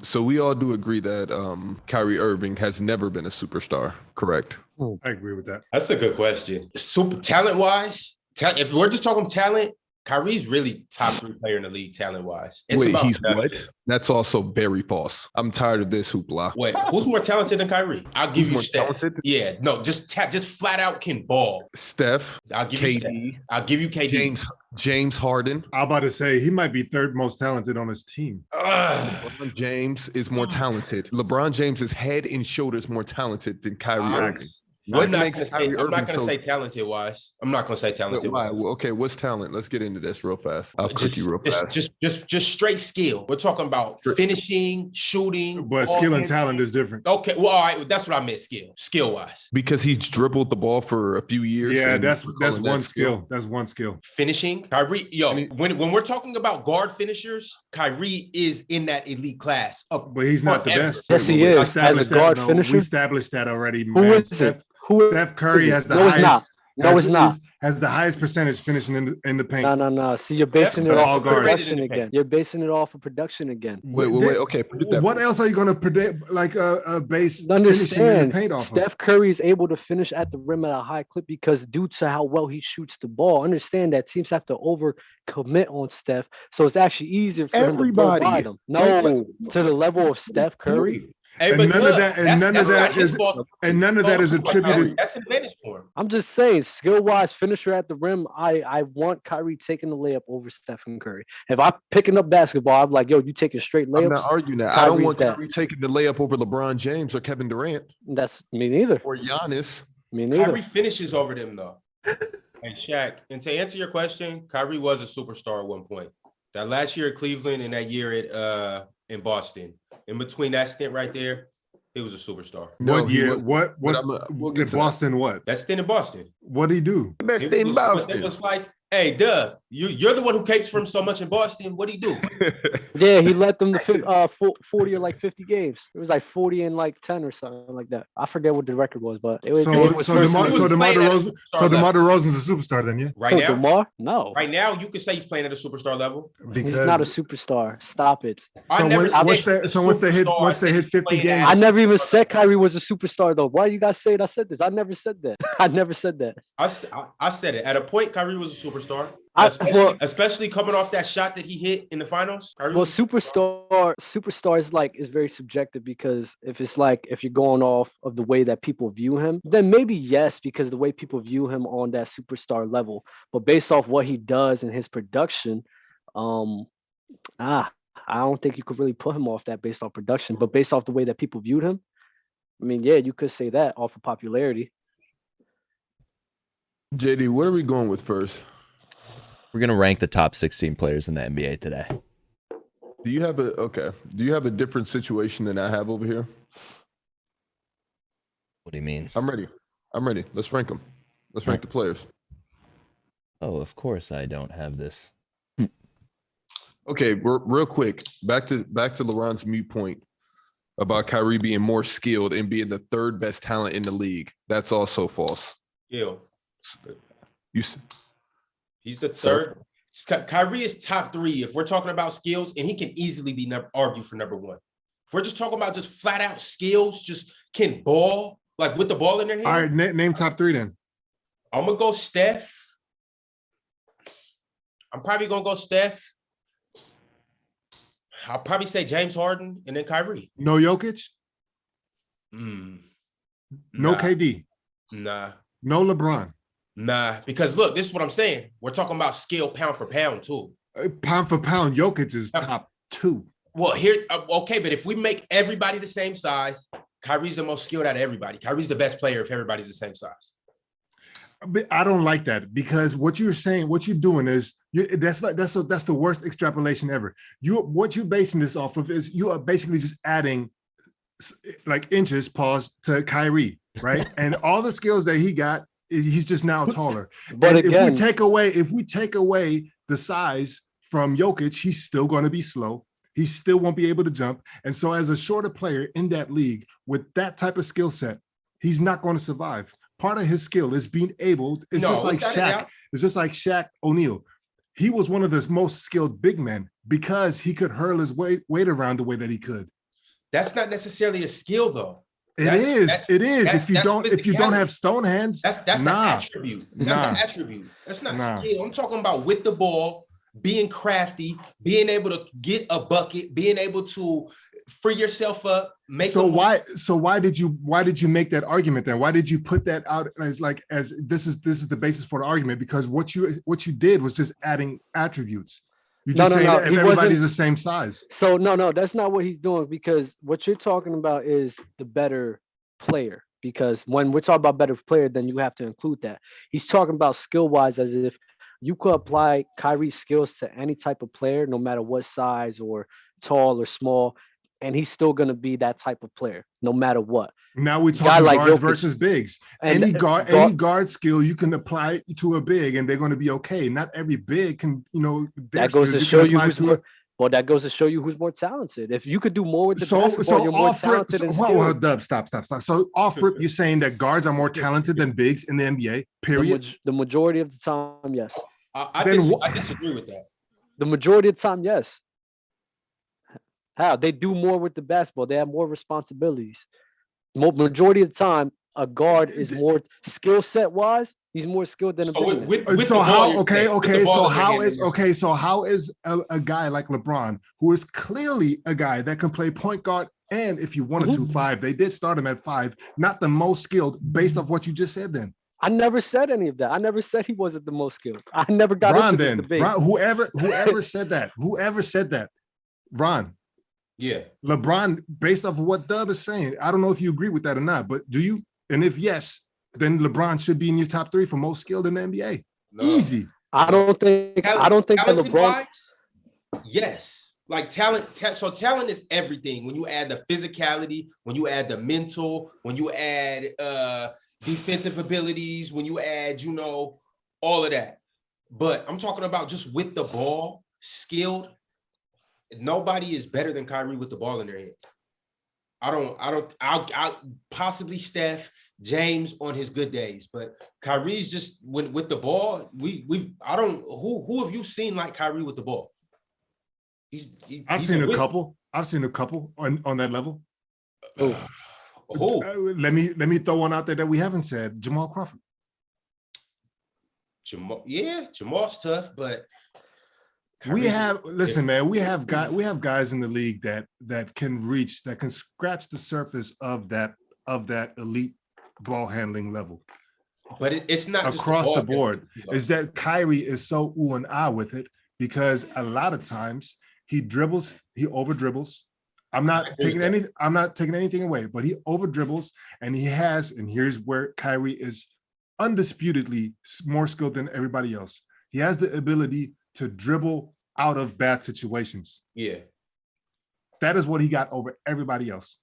So we all do agree that Kyrie Irving has never been a superstar, correct? I agree with that. That's a good question. Super talent-wise, if we're just talking talent, Kyrie's really top 3 player in the league talent-wise. Wait, he's what? That's also very false. I'm tired of this hoopla. Wait, who's more talented than Kyrie? I'll give you Steph. Talented? Yeah, no, just flat out can ball. Steph. I'll give KD, you Steph. I'll give you KD. James Harden. I'm about to say he might be third most talented on his team. LeBron James is more talented. LeBron James is head and shoulders more talented than Kyrie Irving. I'm not going to say talented wise. I'm not going to say talented wise. Okay, what's talent? Let's get into this real fast. I'll cook you real fast. Just straight skill. We're talking about finishing, shooting. But skill and talent is different. Okay, well, all right. That's what I meant. Skill wise. Because he's dribbled the ball for a few years. Yeah, that's one skill. That's one skill. Finishing. Kyrie, when we're talking about guard finishers, Kyrie is in that elite class. But he's not the best. Yes, he is. As a guard finisher. We established that already. Who is it? Steph Curry has the highest. No, it's not. Has the highest percentage finishing in the paint. No. See, you're basing it off of production again. You're basing it off of production again. Wait. Okay. What else are you going to predict? Like base finishing in the paint off of? Steph Curry is able to finish at the rim at a high clip because due to how well he shoots the ball. Understand that teams have to overcommit on Steph, so it's actually easier for him to provide them. No, to the level of Steph Curry. Hey, and none of that is attributed. That's an advantage for him. I'm just saying, skill-wise, finisher at the rim. I want Kyrie taking the layup over Stephen Curry. If I'm picking up basketball, I'm like, yo, you taking straight layups. I'm not arguing that. I don't want Kyrie taking the layup over LeBron James or Kevin Durant. That's me neither. Or Giannis. Me neither. Kyrie finishes over them though. Hey, Shaq. And to answer your question, Kyrie was a superstar at one point. That last year at Cleveland and that year at in Boston. In between that stint right there, he was a superstar. What year? What in Boston? What? That stint in Boston. What did he do? Best in Boston. It was like, hey, you're the one who capes for him so much in Boston. What did he do? Yeah, he led them to 40 or like 50 games. It was like 40 and like 10 or something like that. I forget what the record was, but it was. DeMar DeRozan's a superstar then, yeah? Right now? DeMar? No. Right now, you could say he's playing at a superstar level. Because he's not a superstar. Stop it. So once they hit 50 games. I never even said Kyrie was a superstar though. Why you guys saying I said this? I never said that. I never said that. I said it. At a point, Kyrie was a superstar. Especially coming off that shot that he hit in the finals. Superstar is very subjective because if you're going off of the way that people view him, then maybe yes, because the way people view him on that superstar level. But based off what he does in his production, I don't think you could really put him off that based off production. But based off the way that people viewed him, I mean, yeah, you could say that off of popularity. JD, what are we going with first? We're going to rank the top 16 players in the NBA today. Do you have a different situation than I have over here? What do you mean? I'm ready. Let's rank them. Let's rank the players. Oh, of course I don't have this. Okay, real quick. Back to LeBron's mute point about Kyrie being more skilled and being the third best talent in the league. That's also false. Yeah. He's the third. Kyrie is top 3 if we're talking about skills, and he can easily be argued for number 1. If we're just talking about just flat out skills, just can ball, like with the ball in their hand. All right, name top 3 then. I'm going to go Steph. I'm probably going to go Steph. I'll probably say James Harden and then Kyrie. No Jokic? No KD? Nah. No LeBron? Nah, because look, this is what I'm saying. We're talking about skill pound for pound too. Pound for pound, Jokic is top 2. Well, okay, but if we make everybody the same size, Kyrie's the most skilled out of everybody. Kyrie's the best player if everybody's the same size. But I don't like that because what you're saying, what you're doing is that's the worst extrapolation ever. What you're basing this off of is you are basically just adding like inches to Kyrie, right? And all the skills that he got, he's just now taller. But again, if we take away the size from Jokic, he's still going to be slow. He still won't be able to jump. And so as a shorter player in that league with that type of skill set, he's not going to survive. Part of his skill is being able, just like Shaq O'Neal. He was one of the most skilled big men because he could hurl his weight around the way that he could. That's not necessarily a skill, though. It is. If you don't physicality. have stone hands, That's an attribute. That's an attribute. That's not skill. I'm talking about with the ball, being crafty, being able to get a bucket, being able to free yourself up. Why did you make that argument then? Why did you put that out as this is the basis for the argument? Because what you did was just adding attributes. You just saying that everybody's the same size. So no, that's not what he's doing, because what you're talking about is the better player. Because when we're talking about better player, then you have to include that. He's talking about skill wise, as if you could apply Kyrie's skills to any type of player, no matter what size or tall or small, and he's still going to be that type of player, no matter what. Now we're talking guards versus bigs. Any guard skill you can apply to a big, and they're going to be okay. Not every big can, that goes to show you who's more. Well, that goes to show you who's more talented. If you could do more with the basketball, you're more talented than skilled. Dub, stop. So off rip, you're saying that guards are more talented than bigs in the NBA, period? The majority of the time, yes. I disagree with that. The majority of the time, yes. How? They do more with the basketball. They have more responsibilities. Majority of the time, a guard is more skill set wise. He's more skilled than a big. So how is a guy like LeBron, who is clearly a guy that can play point guard, and if you wanted to 5, they did start him at 5, not the most skilled based off what you just said then? I never said any of that. I never said he wasn't the most skilled. I never got into this debate. Ron, whoever said that, Ron. Yeah. LeBron, based off of what Dub is saying, I don't know if you agree with that or not, but do you? And if yes, then LeBron should be in your top 3 for most skilled in the NBA. No. Easy. I don't think that LeBron. Wise, yes. Like talent. So talent is everything. When you add the physicality, when you add the mental, when you add defensive abilities, when you add, all of that. But I'm talking about just with the ball, skilled. Nobody is better than Kyrie with the ball in their hand. I'll possibly Steph, James on his good days, but Kyrie's just with the ball. Who have you seen like Kyrie with the ball? I've seen a couple on that level. Who? Let me throw one out there that we haven't said. Jamal Crawford. Jamal's tough, but we have guys in the league that can scratch the surface of that elite ball handling level. But it's not just across the board. Is that Kyrie is so ooh and ah with it, because a lot of times he dribbles, he over dribbles. I'm not taking anything away, but he over dribbles, and here's where Kyrie is undisputedly more skilled than everybody else. He has the ability to dribble out of bad situations. Yeah. That is what he got over everybody else.